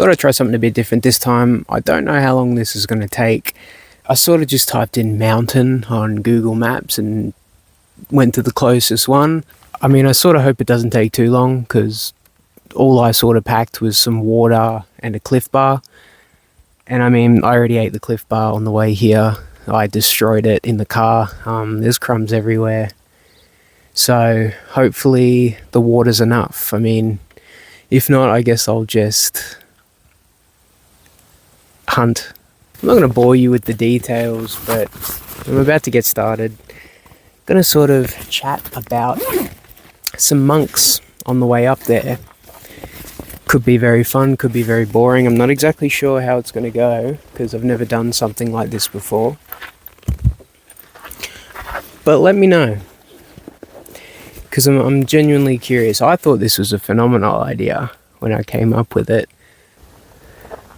Thought I'd try something a bit different this time. I don't know how long this is going to take. I sort of just typed in mountain on Google Maps and went to the closest one. I mean, I sort of hope it doesn't take too long, because all I sort of packed was some water and a Cliff Bar. And I mean, I already ate the Cliff Bar on the way here. I destroyed it in the car. There's crumbs everywhere. So hopefully the water's enough. I mean, if not, I guess I'll just hunt. I'm not going to bore you with the details, but I'm about to get started. I'm going to sort of chat about some monks on the way up there. Could be very fun, could be very boring. I'm not exactly sure how it's going to go, because I've never done something like this before. But let me know, because I'm genuinely curious. I thought this was a phenomenal idea when I came up with it.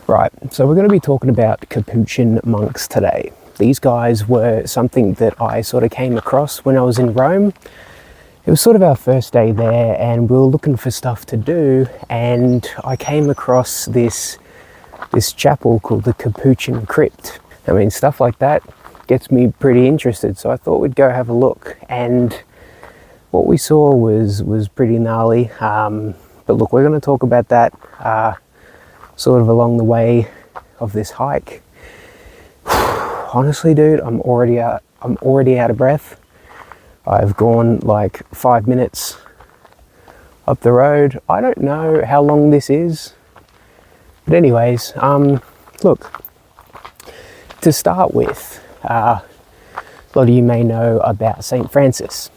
Right, so we're going to be talking about Capuchin monks today. These guys were something that I sort of came across when I was in Rome. It was sort of our first day there, and we were looking for stuff to do, and I came across this chapel called the Capuchin Crypt. I mean, stuff like that gets me pretty interested, so I thought we'd go have a look. And what we saw was pretty gnarly, but look, we're going to talk about that sort of along the way of this hike. Honestly, dude, I'm already out of breath. I've gone like 5 minutes up the road. I don't know how long this is, but anyways, look, to start with, a lot of you may know about St. Francis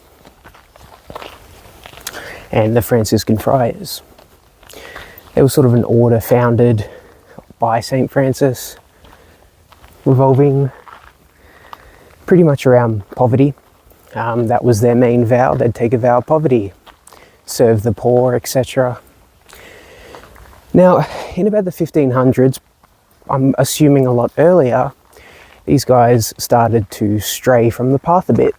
and the Franciscan friars. They were sort of an order founded by St. Francis, revolving pretty much around poverty. That was their main vow. They'd take a vow of poverty, serve the poor, etc. Now, in about the 1500s, I'm assuming a lot earlier, these guys started to stray from the path a bit.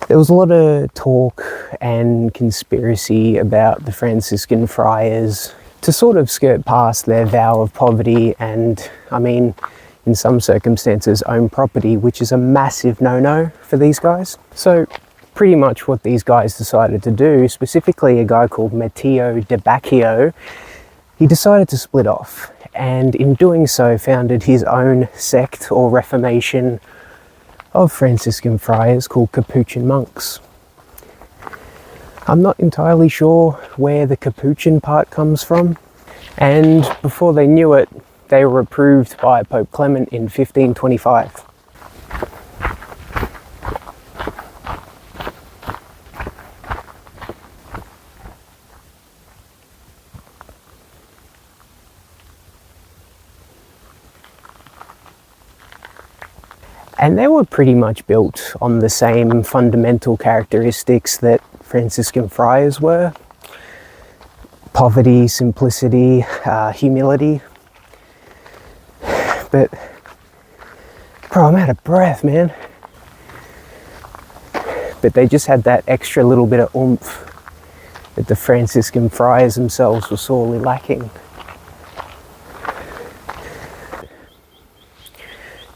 There was a lot of talk and conspiracy about the Franciscan friars to sort of skirt past their vow of poverty and, I mean, in some circumstances, own property, which is a massive no-no for these guys. So pretty much what these guys decided to do, specifically a guy called Matteo de Baccio, he decided to split off, and in doing so founded his own sect or reformation of Franciscan friars called Capuchin monks. I'm not entirely sure where the Capuchin part comes from, and before they knew it, they were approved by Pope Clement in 1525. And they were pretty much built on the same fundamental characteristics that Franciscan friars were. Poverty, simplicity, humility. But, bro, I'm out of breath, man. But they just had that extra little bit of oomph that the Franciscan friars themselves were sorely lacking.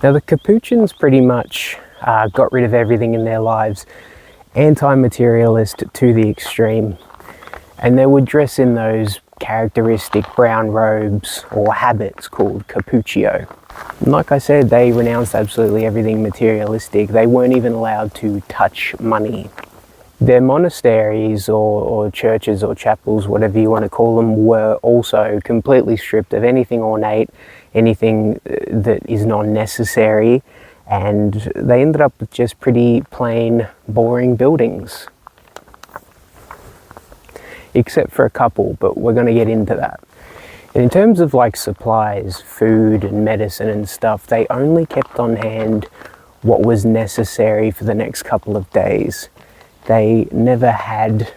Now, the Capuchins pretty much got rid of everything in their lives, anti-materialist to the extreme, and they would dress in those characteristic brown robes or habits called cappuccio. And like I said, they renounced absolutely everything materialistic. They weren't even allowed to touch money. Their monasteries or churches or chapels, whatever you want to call them, were also completely stripped of anything ornate, anything that is non-necessary, and they ended up with just pretty plain, boring buildings. Except for a couple, but we're going to get into that. And in terms of like supplies, food and medicine and stuff, they only kept on hand what was necessary for the next couple of days. They never had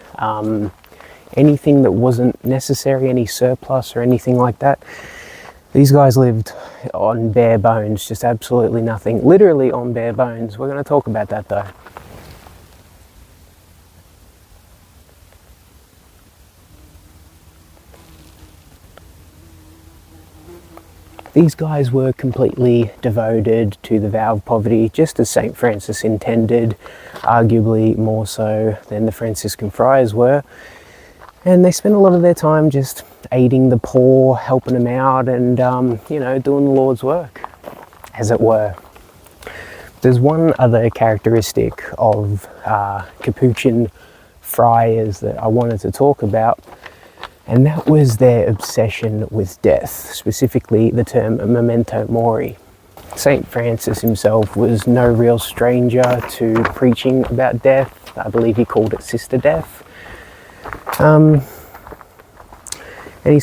anything that wasn't necessary, any surplus or anything like that. These guys lived on bare bones, just absolutely nothing. Literally on bare bones. We're going to talk about that though. These guys were completely devoted to the vow of poverty, just as St. Francis intended, arguably more so than the Franciscan friars were. And they spent a lot of their time just aiding the poor, helping them out, and, you know, doing the Lord's work, as it were. There's one other characteristic of Capuchin friars that I wanted to talk about, and that was their obsession with death, specifically the term memento mori. St. Francis himself was no real stranger to preaching about death. I believe he called it sister death. And he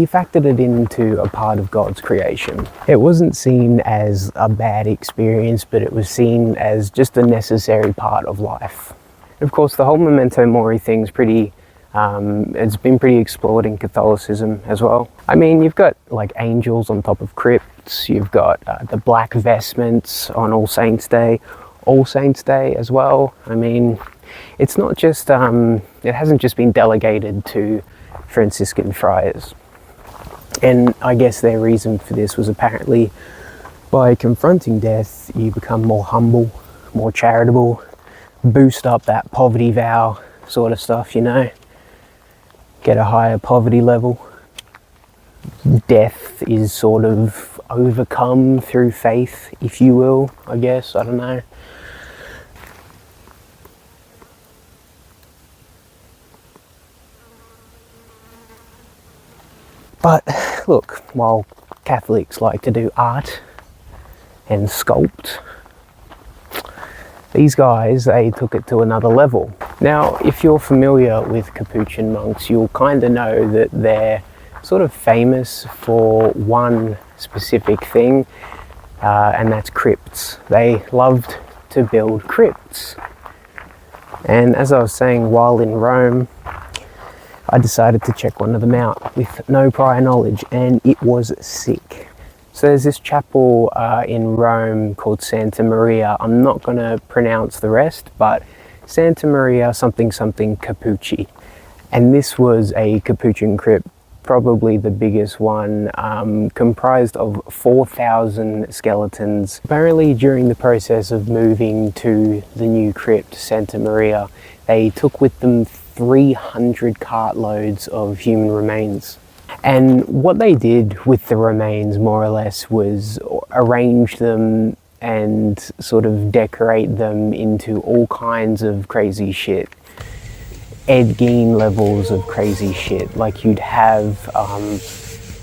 factored it into a part of God's creation. It wasn't seen as a bad experience, but it was seen as just a necessary part of life. Of course, the whole memento mori thing's pretty, it's been pretty explored in Catholicism as well. I mean, you've got like angels on top of crypts, you've got the black vestments on All Saints' Day as well. I mean, it's not just, it hasn't just been delegated to Franciscan friars. And I guess their reason for this was apparently by confronting death, you become more humble, more charitable, boost up that poverty vow sort of stuff, you know, get a higher poverty level. Death is sort of overcome through faith, if you will, I guess, I don't know. But look, while Catholics like to do art and sculpt, these guys, they took it to another level. Now, if you're familiar with Capuchin monks, you'll kind of know that they're sort of famous for one specific thing, and that's crypts. They loved to build crypts. And as I was saying, while in Rome, I decided to check one of them out with no prior knowledge, and it was sick. So there's this chapel in Rome called Santa Maria. I'm not going to pronounce the rest, but Santa Maria something something Capucci. And this was a Capuchin crypt, probably the biggest one, comprised of 4,000 skeletons. Apparently during the process of moving to the new crypt, Santa Maria, they took with them 300 cartloads of human remains. And what they did with the remains, more or less, was arrange them and sort of decorate them into all kinds of crazy shit. Ed Gein levels of crazy shit. Like, you'd have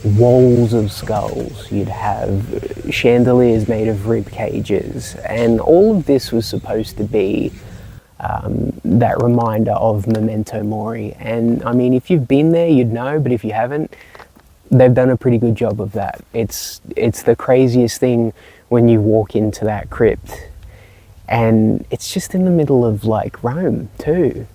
walls of skulls, you'd have chandeliers made of rib cages, and all of this was supposed to be that reminder of memento mori. And I mean, if you've been there, you'd know, but if you haven't, they've done a pretty good job of that. It's the craziest thing when you walk into that crypt, and it's just in the middle of like Rome too.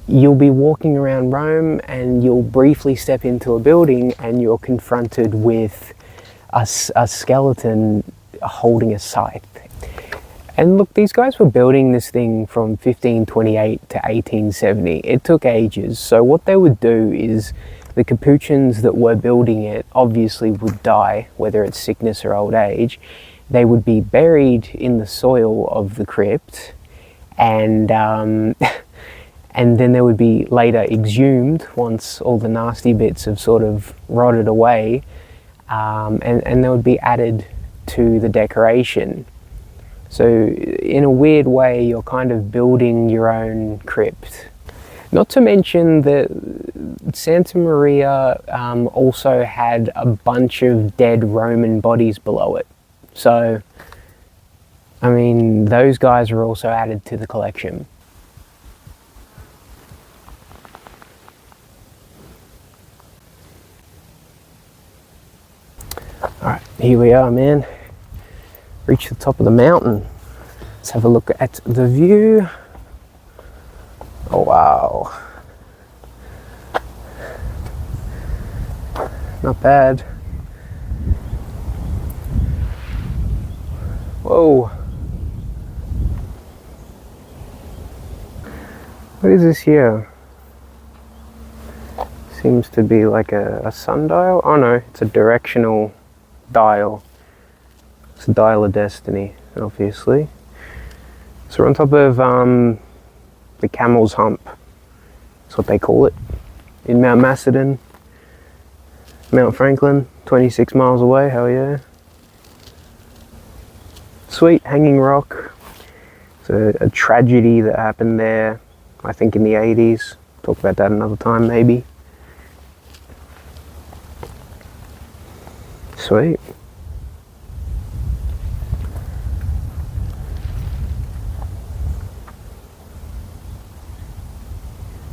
You'll be walking around Rome and you'll briefly step into a building and you're confronted with a skeleton holding a scythe. And look, these guys were building this thing from 1528 to 1870. It took ages. So what they would do is the Capuchins that were building it obviously would die, whether it's sickness or old age. They would be buried in the soil of the crypt, and and then they would be later exhumed once all the nasty bits have sort of rotted away, and they would be added to the decoration. So in a weird way, you're kind of building your own crypt. Not to mention that Santa Maria also had a bunch of dead Roman bodies below it. So, I mean, those guys were also added to the collection. Alright, here we are, man. Reach the top of the mountain. Let's have a look at the view. Oh wow. Not bad. Whoa. What is this here? Seems to be like a sundial. Oh no, it's a directional dial. It's a dial of destiny, obviously. So we're on top of the Camel's Hump. That's what they call it. In Mount Macedon. Mount Franklin, 26 miles away, hell yeah. Sweet hanging rock. It's a tragedy that happened there, I think in the 80s. Talk about that another time maybe. Sweet.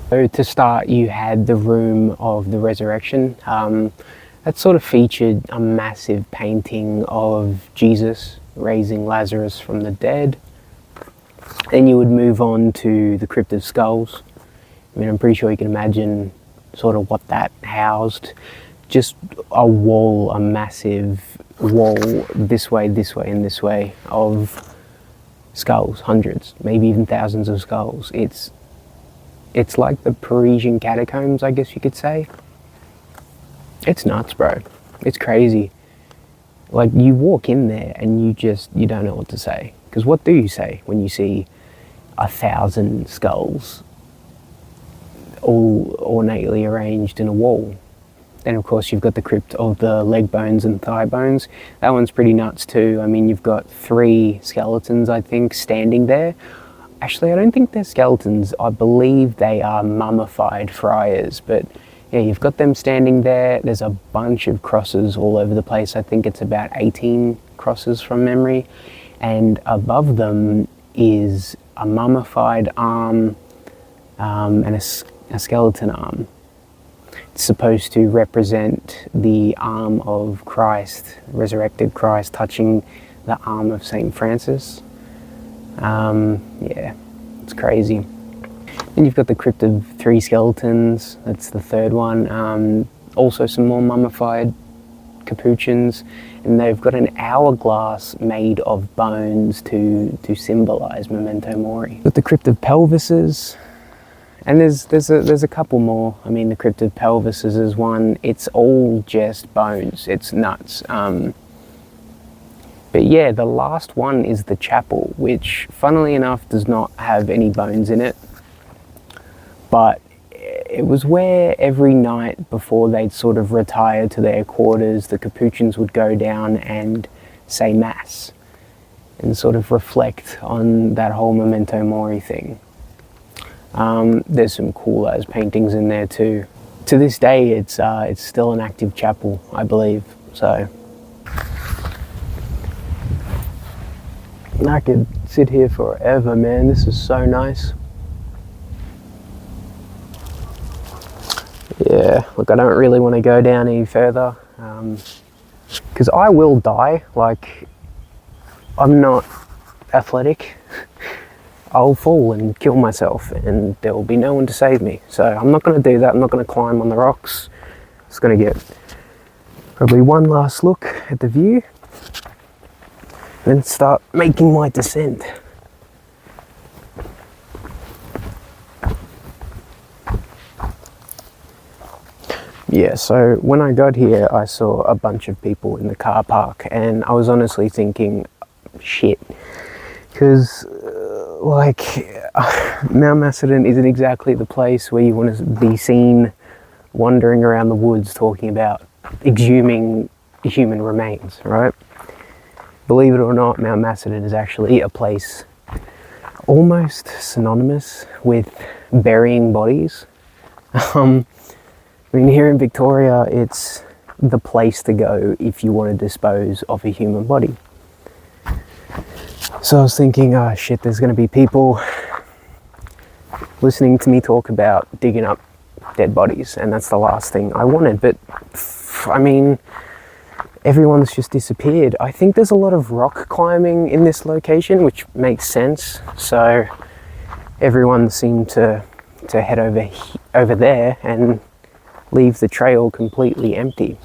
So to start, you had the Room of the Resurrection. That sort of featured a massive painting of Jesus raising Lazarus from the dead. Then you would move on to the Crypt of Skulls. I mean, I'm pretty sure you can imagine sort of what that housed. Just a wall, a massive wall, this way, and this way, of skulls, hundreds, maybe even thousands of skulls. It's like the Parisian catacombs, I guess you could say. It's nuts, bro. It's crazy. Like, you walk in there and you don't know what to say. Because what do you say when you see 1,000 skulls all ornately arranged in a wall? Then of course you've got the Crypt of the Leg Bones and Thigh Bones. That one's pretty nuts too. I mean, you've got 3 skeletons, I think, standing there. Actually, I don't think they're skeletons. I believe they are mummified friars. But yeah, you've got them standing there. There's a bunch of crosses all over the place. I think it's about 18 crosses from memory. And above them is a mummified arm and a skeleton arm. It's supposed to represent the arm of Christ, resurrected Christ, touching the arm of St. Francis. Yeah, it's crazy. Then you've got the Crypt of 3 Skeletons. That's the third one. Also some more mummified Capuchins, and they've got an hourglass made of bones to symbolize memento mori. Got the Crypt of Pelvises, and there's a couple more. I mean, the Crypt of Pelvises is one. It's all just bones. It's nuts. But yeah, the last one is the chapel, which funnily enough does not have any bones in it. But it was where every night before they'd sort of retire to their quarters, the Capuchins would go down and say Mass and sort of reflect on that whole memento mori thing. There's some cool ass paintings in there too. To this day, it's still an active chapel, I believe. So I could sit here forever, man. This is so nice. Yeah, look, I don't really want to go down any further because I will die. Like, I'm not athletic. I'll fall and kill myself and there will be no one to save me. So I'm not going to do that. I'm not going to climb on the rocks. Just going to get probably one last look at the view, then start making my descent. Yeah, so when I got here, I saw a bunch of people in the car park, and I was honestly thinking, shit, because like Mount Macedon isn't exactly the place where you want to be seen wandering around the woods talking about exhuming human remains, right? Believe it or not, Mount Macedon is actually a place almost synonymous with burying bodies. I mean, here in Victoria, it's the place to go if you want to dispose of a human body. So I was thinking, oh shit, there's going to be people listening to me talk about digging up dead bodies, and that's the last thing I wanted. But, I mean, everyone's just disappeared. I think there's a lot of rock climbing in this location, which makes sense. So everyone seemed to head over there and leave the trail completely empty.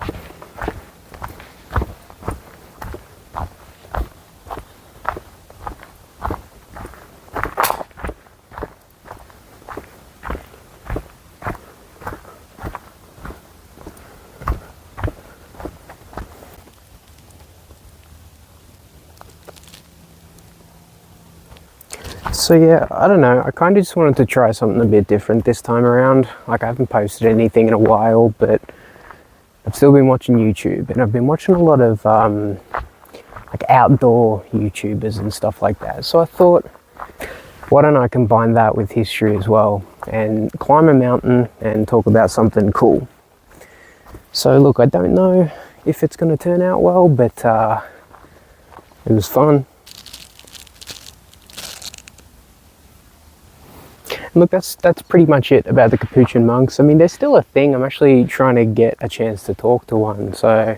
So yeah, I don't know, I kind of just wanted to try something a bit different this time around. Like, I haven't posted anything in a while, but I've still been watching YouTube, and I've been watching a lot of like outdoor YouTubers and stuff like that. So I thought, why don't I combine that with history as well and climb a mountain and talk about something cool. So look, I don't know if it's going to turn out well, but it was fun. Look, that's pretty much it about the Capuchin monks. I mean, they're still a thing. I'm actually trying to get a chance to talk to one. So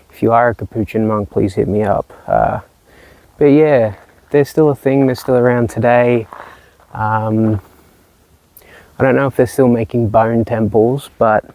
if you are a Capuchin monk, please hit me up. But yeah, they're still a thing. They're still around today. I don't know if they're still making bone temples, but